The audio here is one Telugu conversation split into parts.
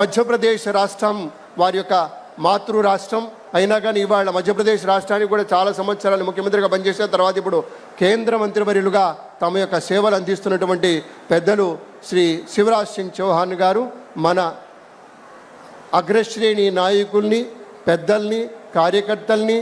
మధ్యప్రదేశ్ రాష్ట్రం వారి యొక్క మాతృ రాష్ట్రం అయినా కానీ ఇవాళ మధ్యప్రదేశ్ రాష్ట్రానికి కూడా చాలా సంవత్సరాలు ముఖ్యమంత్రిగా పనిచేసిన తర్వాత ఇప్పుడు కేంద్ర మంత్రివర్యులుగా తమ యొక్క సేవలు అందిస్తున్నటువంటి పెద్దలు శ్రీ శివరాజ్ సింగ్ చౌహాన్ గారు మన అగ్రశ్రేణి నాయకుల్ని, పెద్దల్ని, కార్యకర్తల్ని,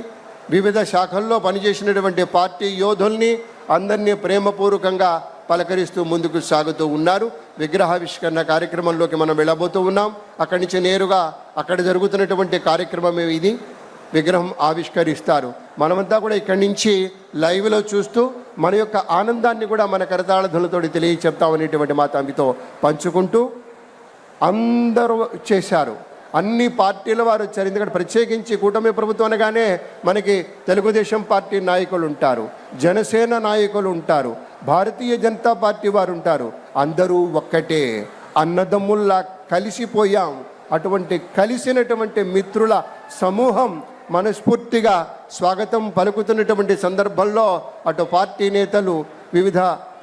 వివిధ శాఖల్లో పనిచేసినటువంటి పార్టీ యోధుల్ని అందరినీ ప్రేమపూర్వకంగా పలకరిస్తూ ముందుకు సాగుతూ ఉన్నారు. విగ్రహావిష్కరణ కార్యక్రమంలోకి మనం వెళ్ళబోతూ ఉన్నాం. అక్కడి నుంచి నేరుగా అక్కడ జరుగుతున్నటువంటి కార్యక్రమమే ఇది. విగ్రహం ఆవిష్కరిస్తారు. మనమంతా కూడా ఇక్కడి నుంచి లైవ్లో చూస్తూ మన యొక్క ఆనందాన్ని కూడా మన కరతాళ తెలియచెప్తామనేటువంటి మాట మీతో పంచుకుంటూ అందరూ చేశారు. అన్ని పార్టీల వారు వచ్చారు. ఎందుకంటే ప్రత్యేకించి కూటమి ప్రభుత్వం అనగానే మనకి తెలుగుదేశం పార్టీ నాయకులు ఉంటారు, జనసేన నాయకులు ఉంటారు, భారతీయ జనతా పార్టీ వారు ఉంటారు. అందరూ ఒక్కటే, అన్నదమ్ముల్లా కలిసిపోయాం. అటువంటి కలిసినటువంటి మిత్రుల సమూహం మనస్ఫూర్తిగా స్వాగతం పలుకుతున్నటువంటి సందర్భంలో అటు పార్టీ నేతలు, వివిధ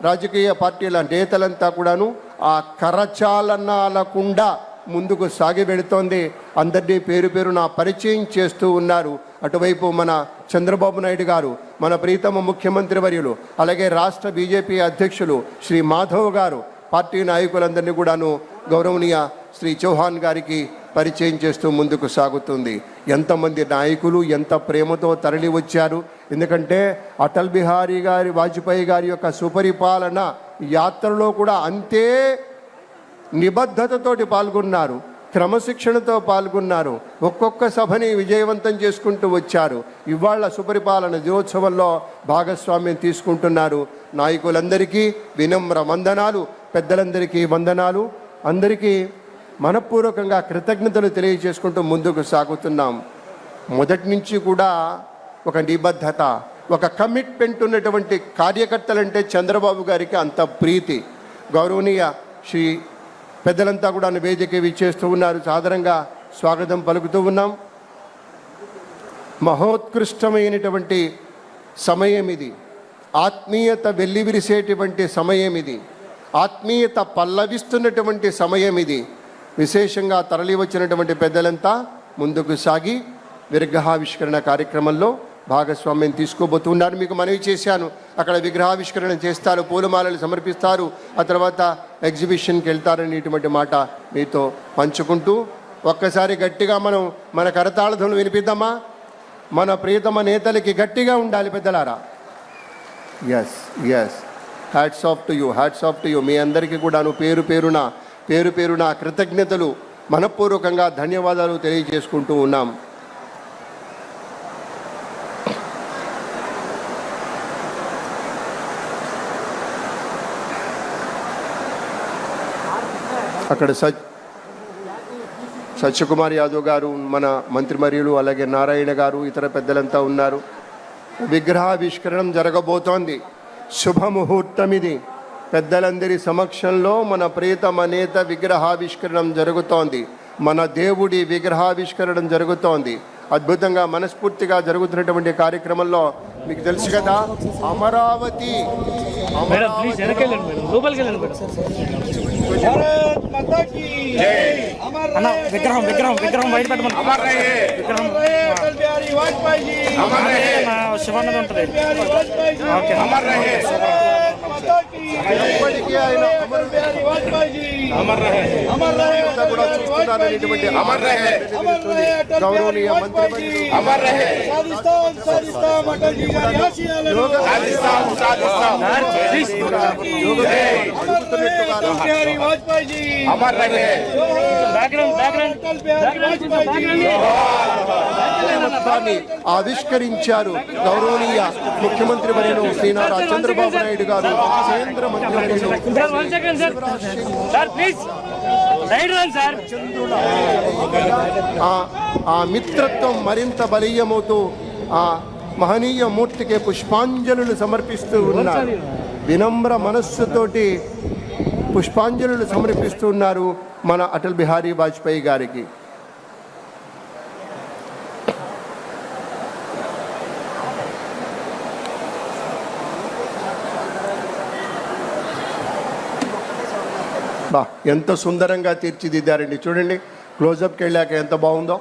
రాజకీయ పార్టీల నేతలంతా కూడాను ఆ కరచాలనాలకుండా ముందుకు సాగి వెళుతోంది. అందరినీ పేరు పేరున పరిచయం చేస్తూ ఉన్నారు. అటువైపు మన చంద్రబాబు నాయుడు గారు, మన ప్రీతమ ముఖ్యమంత్రి వర్యులు, అలాగే రాష్ట్ర బీజేపీ అధ్యక్షులు శ్రీ మాధవ్ గారు, పార్టీ నాయకులందరినీ కూడాను గౌరవనీయ శ్రీ చౌహాన్ గారికి పరిచయం చేస్తూ ముందుకు సాగుతుంది. ఎంతమంది నాయకులు ఎంత ప్రేమతో తరలి వచ్చారు. ఎందుకంటే అటల్ బిహారీ గారి వాజ్పేయి గారి యొక్క సుపరిపాలన యాత్రలో కూడా అంతే నిబద్ధతతోటి పాల్గొన్నారు, క్రమశిక్షణతో పాల్గొన్నారు. ఒక్కొక్క సభని విజయవంతం చేసుకుంటూ వచ్చారు. ఇవాళ సుపరిపాలన దినోత్సవంలో భాగస్వామ్యం తీసుకుంటున్నారు. నాయకులందరికీ వినమ్ర వందనాలు, పెద్దలందరికీ వందనాలు. అందరికీ మనపూర్వకంగా కృతజ్ఞతలు తెలియజేసుకుంటూ ముందుకు సాగుతున్నాం. మొదటి నుంచి కూడా ఒక నిబద్ధత, ఒక కమిట్మెంట్ ఉన్నటువంటి కార్యకర్తలంటే చంద్రబాబు గారికి అంత ప్రీతి. గౌరవనీయ శ్రీ పెద్దలంతా కూడా వేదిక విచ్చేస్తూ ఉన్నారు. సాదరంగా స్వాగతం పలుకుతూ ఉన్నాం. మహోత్కృష్టమైనటువంటి సమయం ఇది. ఆత్మీయత వెల్లివిరిసేటువంటి సమయం ఇది. ఆత్మీయత పల్లవిస్తున్నటువంటి సమయం ఇది. విశేషంగా తరలి వచ్చినటువంటి పెద్దలంతా ముందుకు సాగి విగ్రహావిష్కరణ కార్యక్రమంలో భాగస్వామ్యం తీసుకోబోతున్నారు. మీకు మనవి చేశాను, అక్కడ విగ్రహావిష్కరణ చేస్తారు, పూలమాలలు సమర్పిస్తారు, ఆ తర్వాత ఎగ్జిబిషన్కి వెళ్తారనేటువంటి మాట మీతో పంచుకుంటూ ఒక్కసారి గట్టిగా మనం మన కరతాళ వినిపిద్దామా? మన ప్రియతమ నేతలకి గట్టిగా ఉండాలి పెద్దలారా. Yes yes, hats off to you, hats off to you. మీ అందరికీ కూడాను పేరు పేరున కృతజ్ఞతలు, మనపూర్వకంగా ధన్యవాదాలు తెలియజేసుకుంటూ ఉన్నాం. అక్కడ సత్యకుమార్ యాదవ్ గారు, మన మంత్రివర్యులు, అలాగే నారాయణ గారు, ఇతర పెద్దలంతా ఉన్నారు. విగ్రహావిష్కరణం జరగబోతోంది. శుభముహూర్తం ఇది. పెద్దలందరి సమక్షంలో మన ప్రియతమ నేత విగ్రహావిష్కరణం జరుగుతోంది. మన దేవుడి విగ్రహావిష్కరణం జరుగుతోంది. అద్భుతంగా మనస్ఫూర్తిగా జరుగుతున్నటువంటి కార్యక్రమంలో మీకు తెలుసు కదా, అమరావతి శివన్నది ఉంటుంది. ఎప్పటికీ ఆయన గౌరవనీయ మంత్రి ఆవిష్కరించారు. గౌరవనీయ ముఖ్యమంత్రి వర్యులు శ్రీ నారా చంద్రబాబు నాయుడు గారు, కేంద్ర మంత్రి ఆ మిత్రత్వం మరింత బలీయమవుతూ ఆ మహనీయ మూర్తికి పుష్పాంజలులు సమర్పిస్తూ ఉన్నారు. వినమ్ర మనస్సుతోటి పుష్పాంజలులు సమర్పిస్తూ ఉన్నారు మన అటల్ బిహారీ వాజ్పేయి గారికి. బా ఎంత సుందరంగా తీర్చిదిద్దారండి. చూడండి, క్లోజప్కి వెళ్ళాక ఎంత బాగుందో.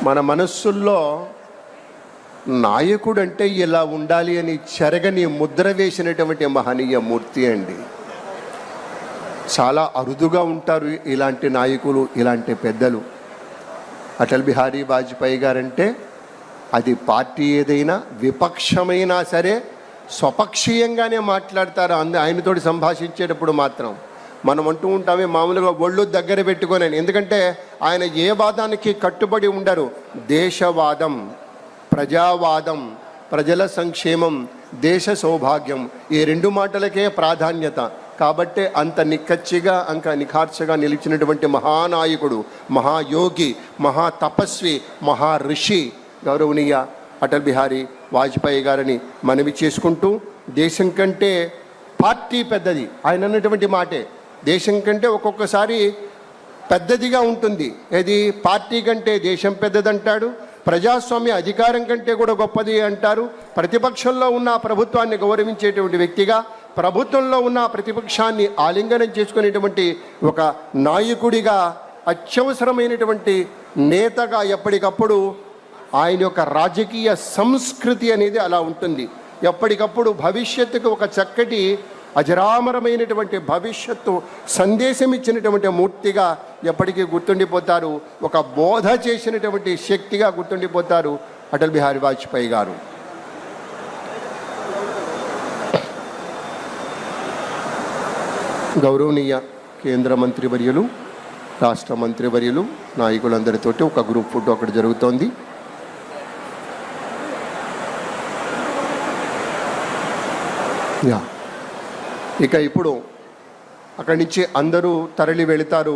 మన మనస్సుల్లో నాయకుడు అంటే ఇలా ఉండాలి అని చెరగని ముద్ర వేసినటువంటి మహనీయ మూర్తి అండి. చాలా అరుదుగా ఉంటారు ఇలాంటి నాయకులు, ఇలాంటి పెద్దలు. అటల్ బిహారీ వాజ్పేయి గారంటే అది పార్టీ ఏదైనా విపక్షమైనా సరే స్వపక్షీయంగానే మాట్లాడతారు. ఆయనతోటి సంభాషించేటప్పుడు మాత్రం మనం అంటూ ఉంటామే మామూలుగా ఒళ్ళు దగ్గర పెట్టుకోనని. ఎందుకంటే ఆయన ఏ వాదానికి కట్టుబడి ఉండరు. దేశవాదం, ప్రజావాదం, ప్రజల సంక్షేమం, దేశ సౌభాగ్యం, ఈ రెండు మాటలకే ప్రాధాన్యత. కాబట్టే అంత నిక్కచ్చిగా అంక నిఖార్చగా నిలిచినటువంటి మహానాయకుడు, మహాయోగి, మహాతపస్వి, మహాఋషి గౌరవనీయ అటల్ బిహారీ వాజ్పేయి గారిని మనవి చేసుకుంటూ, దేశం కంటే పార్టీ పెద్దది. ఆయన అన్నటువంటి మాటే దేశం కంటే ఒక్కొక్కసారి పెద్దదిగా ఉంటుంది. ఏది పార్టీ కంటే దేశం పెద్దదంటాడు, ప్రజాస్వామ్య అధికారం కంటే కూడా గొప్పది అంటారు. ప్రతిపక్షంలో ఉన్న ప్రభుత్వాన్ని గౌరవించేటువంటి వ్యక్తిగా, ప్రభుత్వంలో ఉన్న ప్రతిపక్షాన్ని ఆలింగనం చేసుకునేటువంటి ఒక నాయకుడిగా, అత్యవసరమైనటువంటి నేతగా ఎప్పటికప్పుడు ఆయన యొక్క రాజకీయ సంస్కృతి అనేది అలా ఉంటుంది. ఎప్పటికప్పుడు భవిష్యత్తుకు ఒక చక్కటి అజరామరమైనటువంటి భవిష్యత్తు సందేశం ఇచ్చినటువంటి మూర్తిగా ఎప్పటికీ గుర్తుండిపోతారు. ఒక బోధ చేసినటువంటి శక్తిగా గుర్తుండిపోతారు అటల్ బిహారీ వాజ్పేయి గారు. గౌరవనీయ కేంద్ర మంత్రివర్యులు, రాష్ట్ర మంత్రివర్యులు, నాయకులందరితోటి ఒక గ్రూప్ ఫోటో అక్కడ జరుగుతోంది. ఇక ఇప్పుడు అక్కడి నుంచి అందరూ తరలి వెళతారు.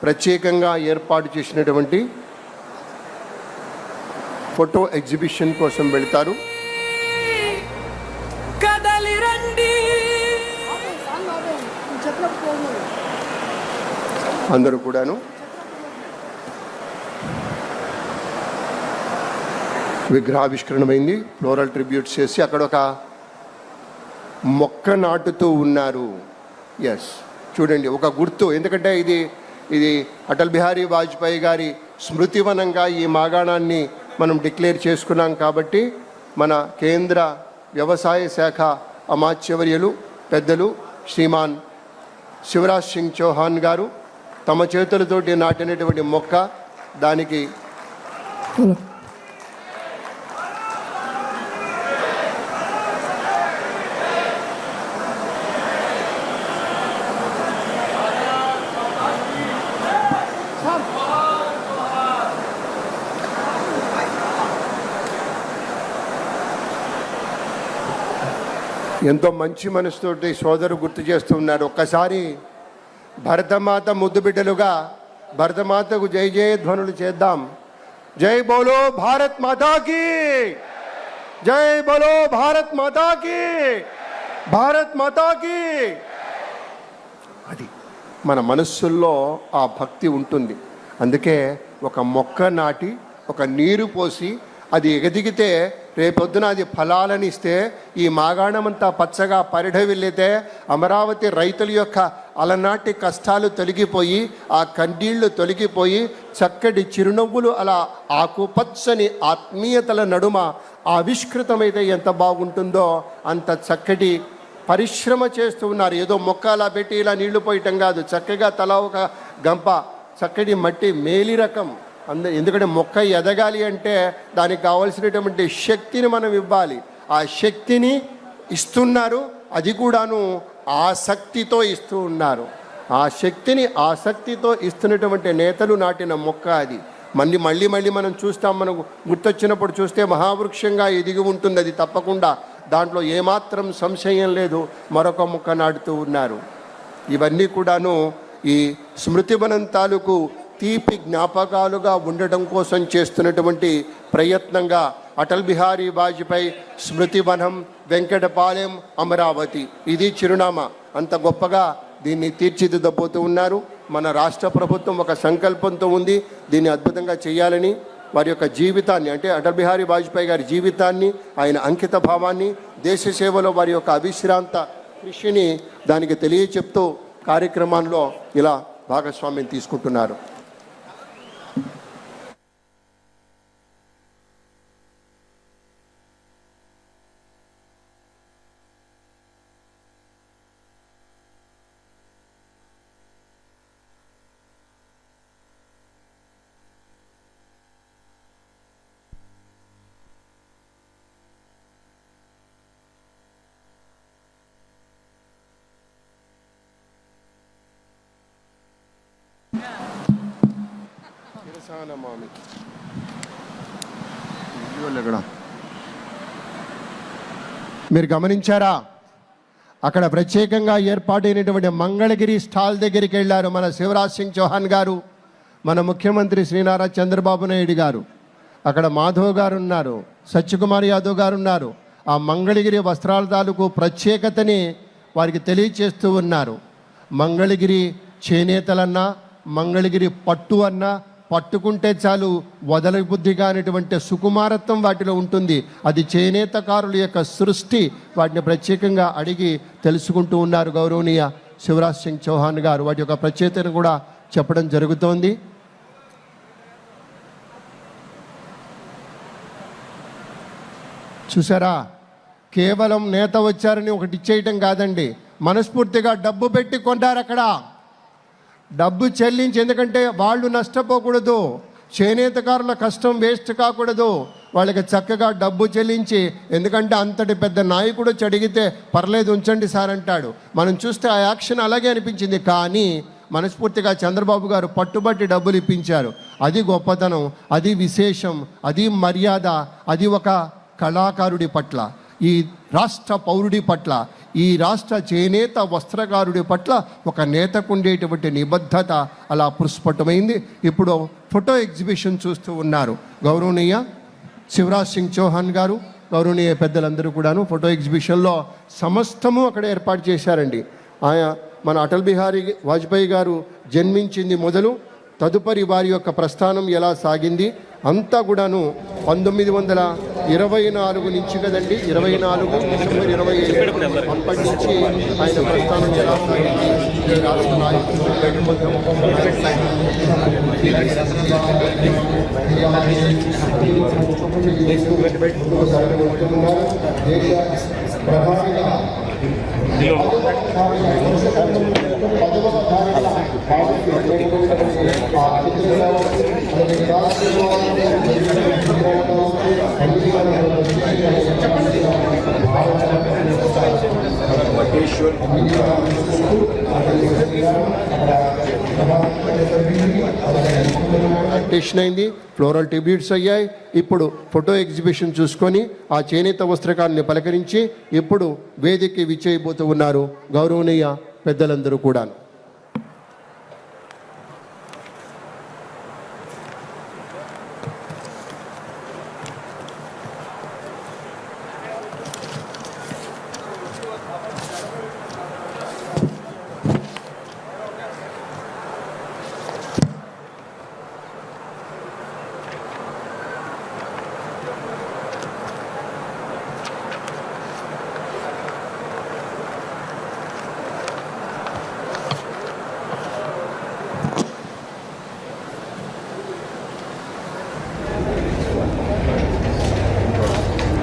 ప్రత్యేకంగా ఏర్పాటు చేసినటువంటి ఫోటో ఎగ్జిబిషన్ కోసం వెళతారు. అందరూ కూడాను విగ్రహావిష్కరణమైంది. ఫ్లోరల్ ట్రిబ్యూట్స్ చేసి అక్కడ ఒక మొక్క నాటుతూ ఉన్నారు. ఎస్, చూడండి, ఒక గుర్తు. ఎందుకంటే ఇది అటల్ బిహారీ వాజ్పేయి గారి స్మృతివనంగా ఈ మాగాణాన్ని మనం డిక్లేర్ చేసుకున్నాం. కాబట్టి మన కేంద్ర వ్యవసాయ శాఖ అమాత్యవర్యులు పెద్దలు శ్రీమాన్ శివరాజ్ సింగ్ చౌహాన్ గారు తమ చేతులతోటి నాటినటువంటి మొక్క, దానికి ఎంతో మంచి మనసుతోటి సోదరు గుర్తు చేస్తూ ఉన్నారు. ఒక్కసారి భరతమాత ముద్దు బిడ్డలుగా భరతమాతకు జై జయ ధ్వనులు చేద్దాం. జై బోలో భారత్ మాతాకి, జై బోలో భారత్ మాతాకి, భారత్ మాతాకి. అది మన మనస్సుల్లో ఆ భక్తి ఉంటుంది. అందుకే ఒక మొక్క నాటి, ఒక నీరు పోసి, అది ఎగదిగితే రేపొద్దున అది ఫలాలను ఇస్తే, ఈ మాగాణమంతా పచ్చగా పరిఢవిల్లితే అమరావతి రైతుల యొక్క అలనాటి కష్టాలు తొలగిపోయి, ఆ కన్నీళ్లు తొలగిపోయి, చక్కటి చిరునవ్వులు అలా ఆకుపచ్చని ఆత్మీయతల నడుమ ఆవిష్కృతమైతే ఎంత బాగుంటుందో అంత చక్కటి పరిశ్రమ చేస్తూ ఉన్నారు. ఏదో మొక్క అలా పెట్టి ఇలా నీళ్లు పోయటం కాదు, చక్కగా తలా ఒక గంప చక్కటి మట్టి మేలి రకం. ఎందుకంటే మొక్క ఎదగాలి అంటే దానికి కావలసినటువంటి శక్తిని మనం ఇవ్వాలి. ఆ శక్తిని ఇస్తున్నారు, అది కూడాను ఆసక్తితో ఇస్తూ ఉన్నారు. ఆ శక్తిని ఆసక్తితో ఇస్తున్నటువంటి నేతలు నాటిన మొక్క అది. మళ్ళీ మనం చూస్తాం. మనకు గుర్తొచ్చినప్పుడు చూస్తే మహావృక్షంగా ఎదిగి ఉంటుంది అది తప్పకుండా. దాంట్లో ఏమాత్రం సంశయం లేదు. మరొక మొక్క నాటుతూ ఉన్నారు. ఇవన్నీ కూడాను ఈ స్మృతివనం తాలూకు తీపి జ్ఞాపకాలుగా ఉండటం కోసం చేస్తున్నటువంటి ప్రయత్నంగా అటల్ బిహారీ వాజ్పేయి స్మృతివనం, వెంకటపాలెం, అమరావతి, ఇది చిరునామా. అంత గొప్పగా దీన్ని తీర్చిదిద్దబోతూ ఉన్నారు. మన రాష్ట్ర ప్రభుత్వం ఒక సంకల్పంతో ఉంది, దీన్ని అద్భుతంగా చేయాలని. వారి యొక్క జీవితాన్ని, అంటే అటల్ బిహారీ వాజ్పేయి గారి జీవితాన్ని, ఆయన అంకిత భావాన్ని, దేశ సేవలో వారి యొక్క అవిశ్రాంత కృషిని దానికి తెలియచెప్తూ కార్యక్రమాల్లో ఇలా భాగస్వామ్యం తీసుకుంటున్నారు. మీరు గమనించారా? అక్కడ ప్రత్యేకంగా ఏర్పాటైనటువంటి మంగళగిరి స్టాల్ దగ్గరికి వెళ్ళారు మన శివరాజ్ సింగ్ చౌహాన్ గారు, మన ముఖ్యమంత్రి శ్రీ నారా చంద్రబాబు నాయుడు గారు. అక్కడ మాధవ్ గారు ఉన్నారు, సత్యకుమార్ యాదవ్ గారు ఉన్నారు. ఆ మంగళగిరి వస్త్రాల తాలూకు ప్రత్యేకతని వారికి తెలియచేస్తూ ఉన్నారు. మంగళగిరి చేనేతలన్నా, మంగళగిరి పట్టు అన్నా, పట్టుకుంటే చాలు వదలబుద్ధి కానిటువంటి సుకుమారత్వం వాటిలో ఉంటుంది. అది చేనేతకారుల యొక్క సృష్టి. వాటిని ప్రత్యేకంగా అడిగి తెలుసుకుంటూ ఉన్నారు గౌరవనీయ శివరాజ్ సింగ్ చౌహాన్ గారు. వాటి యొక్క ప్రత్యేకతను కూడా చెప్పడం జరుగుతోంది. చూసారా, కేవలం నేత వచ్చారని ఒకటి ఇచ్చేయటం కాదండి, మనస్ఫూర్తిగా డబ్బు పెట్టి కొన్నారు. అక్కడ డబ్బు చెల్లించి, ఎందుకంటే వాళ్ళు నష్టపోకూడదు, చేనేతకారుల కష్టం వేస్ట్ కాకూడదు, వాళ్ళకి చక్కగా డబ్బు చెల్లించి, ఎందుకంటే అంతటి పెద్ద నాయకుడు అడిగితే పర్లేదు ఉంచండి సార్ అంటాడు. మనం చూస్తే ఆ యాక్షన్ అలాగే అనిపించింది. కానీ మనస్ఫూర్తిగా చంద్రబాబు గారు పట్టుబట్టి డబ్బులు ఇప్పించారు. అది గొప్పతనం, అది విశేషం, అది మర్యాద, అది ఒక కళాకారుడి పట్ల, ఈ రాష్ట్ర పౌరుడి పట్ల, ఈ రాష్ట్ర చేనేత వస్త్రకారుడి పట్ల ఒక నేతకుండేటువంటి నిబద్ధత అలా పుష్పటమైంది. ఇప్పుడు ఫోటో ఎగ్జిబిషన్ చూస్తూ ఉన్నారు గౌరవనీయ శివరాజ్ సింగ్ చౌహాన్ గారు, గౌరవనీయ పెద్దలందరూ కూడాను ఫోటో ఎగ్జిబిషన్లో సమస్తము అక్కడ ఏర్పాటు చేశారండి. మన అటల్ బిహారీ వాజ్పేయి గారు జన్మించింది మొదలు తదుపరి వారి యొక్క ప్రస్థానం ఎలా సాగింది అంతా కూడాను 1924 నుంచి కదండి, 24 డిసెంబర్ 25 అప్పటి నుంచి ఆయన ప్రస్థానం ఎలా సాగింది, ఈ రాష్ట్ర నాయకులు అటెన్షన్ అయింది, ఫ్లోరల్ ట్రిబ్యూట్స్ అయ్యాయి. ఇప్పుడు ఫోటో ఎగ్జిబిషన్ చూసుకొని ఆ చేనేత వస్త్రకారుని పలకరించి ఇప్పుడు వేదికకి విచ్చేయబోతూ ఉన్నారు గౌరవనీయ పెద్దలందరూ కూడా.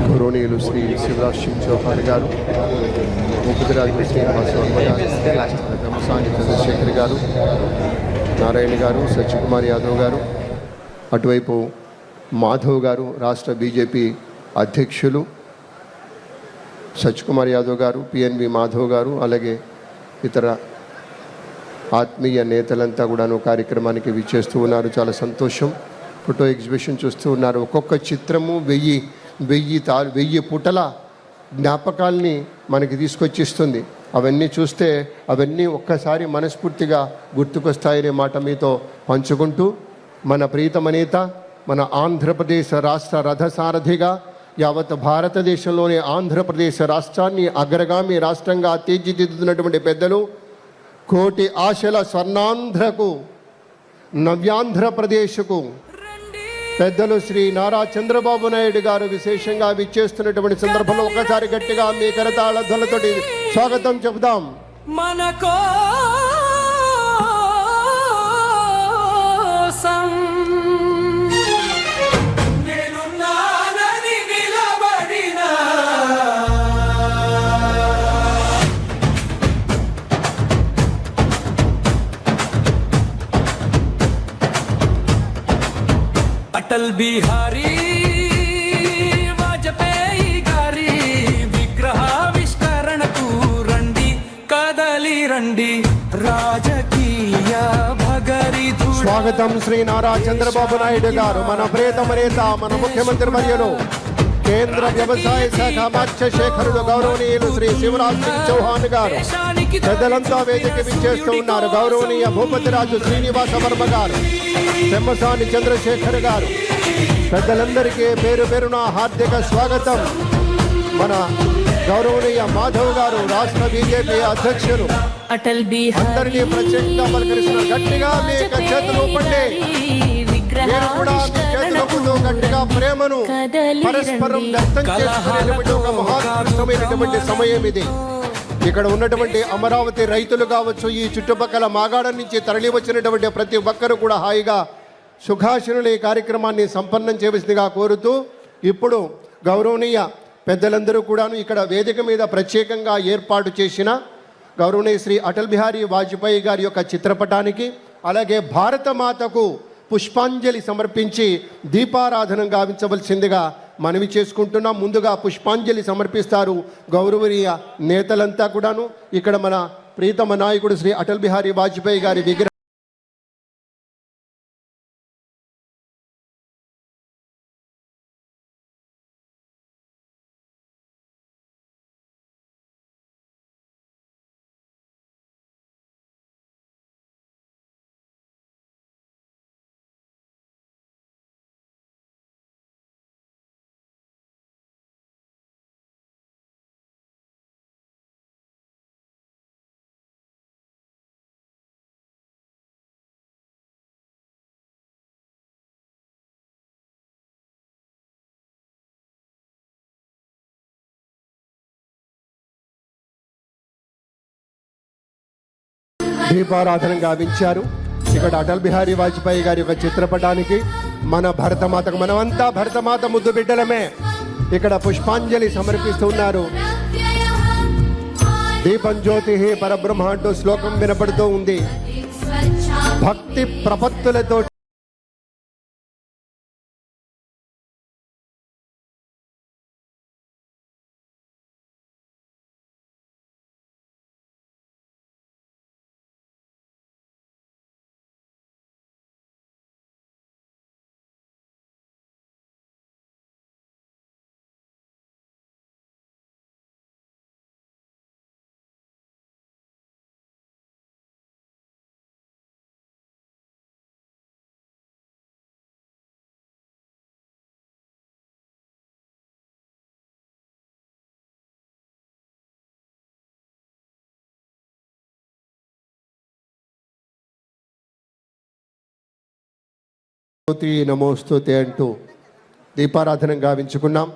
గౌరవనీయులు శ్రీ శివరాజ్ సింగ్ చౌహాన్ గారు, ముఖ్యరాజు శ్రీనివాస వర్మ గారు, బ్రహ్మసాని చంద్రశేఖర్ గారు, నారాయణ గారు, సత్యకుమార్ యాదవ్ గారు, అటువైపు మాధవ్ గారు రాష్ట్ర బీజేపీ అధ్యక్షులు, సత్యకుమార్ యాదవ్ గారు, పిఎన్బి మాధవ్ గారు, అలాగే ఇతర ఆత్మీయ నేతలంతా కూడాను కార్యక్రమానికి విచ్చేస్తూ ఉన్నారు. చాలా సంతోషం. ఫోటో ఎగ్జిబిషన్ చూస్తూ ఉన్నారు. ఒక్కొక్క చిత్రము 1000 పుటల జ్ఞాపకాల్ని మనకి తీసుకొచ్చిస్తుంది. అవన్నీ చూస్తే అవన్నీ ఒక్కసారి మనస్ఫూర్తిగా గుర్తుకొస్తాయనే మాట మీతో పంచుకుంటూ, మన ప్రీతమ నేత, మన ఆంధ్రప్రదేశ్ రాష్ట్ర రథసారథిగా యావత్ భారతదేశంలోని ఆంధ్రప్రదేశ్ రాష్ట్రాన్ని అగ్రగామి రాష్ట్రంగా తీర్చిదిద్దుతున్నటువంటి పెద్దలు, కోటి ఆశల స్వర్ణాంధ్రకు, నవ్యాంధ్రప్రదేశ్కు పెద్దలు శ్రీ నారా చంద్రబాబు నాయుడు గారు విశేషంగా విచ్చేస్తున్నటువంటి సందర్భంలో ఒకసారి గట్టిగా మీ కరతాళ ధ్వనులతోటి స్వాగతం చెబుదాం. అటల్ బిహారీ వాజపేయి గారి విగ్రహావిష్కరణకు రండి, కదలి రండి, రాజకీయ భగరిధుడా. స్వాగతం శ్రీ నారా చంద్రబాబు నాయుడు గారు, మన ప్రియతమ నేత, మన ముఖ్యమంత్రి వర్యులు, కేంద్ర వ్యవసాయ శాఖ మత్స్య శేఖరుడు గౌరవనీయులు శ్రీ శివరాజ్ సింగ్ చౌహాన్ గారు, పెద్దలంతా వేదిక విచ్చేస్తూ ఉన్నారు. గౌరవనీయ భూపతిరాజు శ్రీనివాస వర్మ గారు, పెమ్మసాని చంద్రశేఖర్ గారు, పెద్దలందరికీ పేరు పేరున హార్దిక స్వాగతం. మన గౌరవనీయ మాధవ్ గారు, రాష్ట్ర బీజేపీ అధ్యక్షులు, అందరినీ ప్రత్యేకంగా పలకరిస్తున్నారు. గట్టిగా మీ చేతులు ఊపండి. మీరు కూడా మీ చేతులతో గట్టిగా ప్రేమను పరస్పరం వ్యక్తం చేసుకునేటువంటి ఒక మహోత్కృష్టమైనటువంటి సమయం ఇది. ఇక్కడ ఉన్నటువంటి అమరావతి రైతులు కావచ్చు, ఈ చుట్టుపక్కల మాగాడ నుంచి తరలి వచ్చినటువంటి ప్రతి ఒక్కరు కూడా హాయిగా సుఖాసనులు ఈ కార్యక్రమాన్ని సంపన్నం చేయవలసిందిగా కోరుతూ, ఇప్పుడు గౌరవనీయ పెద్దలందరూ కూడాను ఇక్కడ వేదిక మీద ప్రత్యేకంగా ఏర్పాటు చేసిన గౌరవనీయ శ్రీ అటల్ బిహారీ వాజ్పేయి గారి యొక్క చిత్రపటానికి, అలాగే భారతమాతకు పుష్పాంజలి సమర్పించి దీపారాధన గావించవలసిందిగా మనవి చేసుకుంటున్నాం. ముందుగా పుష్పాంజలి సమర్పిస్తారు గౌరవనీయ నేతలంతా కూడాను. ఇక్కడ మన ప్రీతమ నాయకుడు శ్రీ అటల్ బిహారీ వాజ్పేయి గారి విగ్రహం దీపారాధన గావించారు. ఇక్కడ అటల్ బిహారీ వాజ్పేయి గారి యొక్క చిత్రపటానికి మన భరతమాతకు, మనమంతా భరతమాత ముద్దు బిడ్డలమే, ఇక్కడ పుష్పాంజలి సమర్పిస్తున్నారు. దీపం జ్యోతి పరబ్రహ్మ అంటూ శ్లోకం వినపడుతూ ఉంది. భక్తి ప్రపత్తులతో నమోస్తుతే అంటూ దీపారాధన గావించుకున్నాం.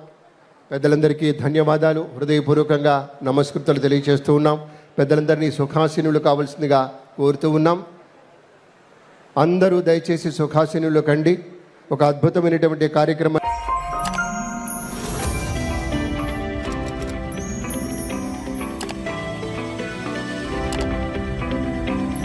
పెద్దలందరికీ ధన్యవాదాలు, హృదయపూర్వకంగా నమస్కృతులు తెలియజేస్తూ ఉన్నాం. పెద్దలందరినీ సుఖాసీనులు కావాల్సిందిగా కోరుతూ ఉన్నాం. అందరూ దయచేసి సుఖాసీనులు కండి. ఒక అద్భుతమైనటువంటి కార్యక్రమం